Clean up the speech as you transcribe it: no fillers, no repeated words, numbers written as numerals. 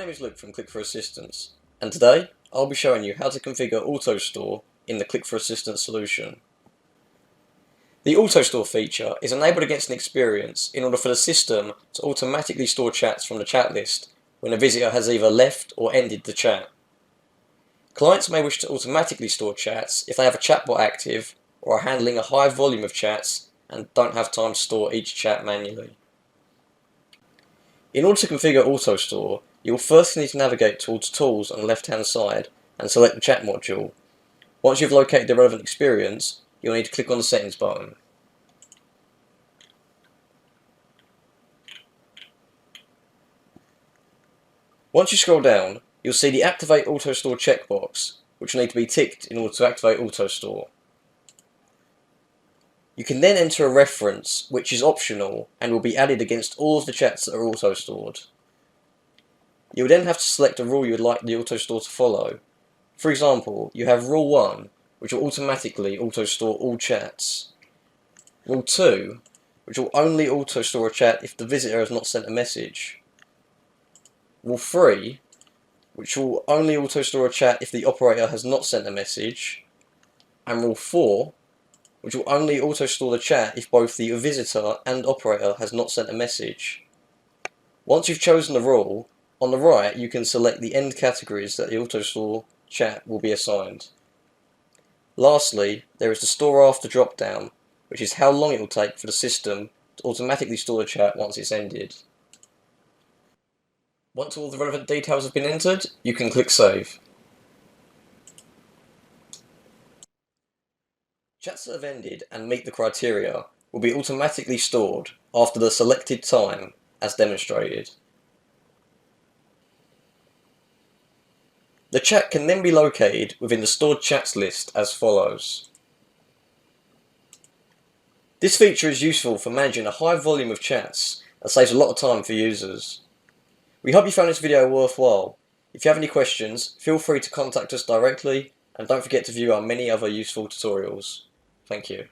name is Luke from Click4Assistance, and today I'll be showing you how to configure AutoStore in the Click4Assistance solution. The AutoStore feature is enabled against an experience in order for the system to automatically store chats from the chat list when a visitor has either left or ended the chat. Clients may wish to automatically store chats if they have a chatbot active or are handling a high volume of chats and don't have time to store each chat manually. In order to configure AutoStore, you will first need to navigate towards Tools on the left-hand side and select the Chat module. Once you've located the relevant experience, you'll need to click on the Settings button. Once you scroll down, you'll see the Activate AutoStore checkbox, which will need to be ticked in order to activate AutoStore. You can then enter a reference, which is optional and will be added against all of the chats that are auto-stored. You will then have to select a rule you would like the AutoStore to follow. For example, you have Rule 1, which will automatically auto-store all chats. Rule 2, which will only auto-store a chat if the visitor has not sent a message. Rule 3, which will only auto-store a chat if the operator has not sent a message. And Rule 4, which will only auto-store the chat if both the visitor and operator has not sent a message. Once you've chosen the rule, on the right you can select the end categories that the AutoStore chat will be assigned. Lastly, there is the Store After drop-down, which is how long it will take for the system to automatically store the chat once it's ended. Once all the relevant details have been entered, you can click Save. Chats that have ended and meet the criteria will be automatically stored after the selected time, as demonstrated. The chat can then be located within the stored chats list as follows. This feature is useful for managing a high volume of chats and saves a lot of time for users. We hope you found this video worthwhile. If you have any questions, feel free to contact us directly, and don't forget to view our many other useful tutorials. Thank you.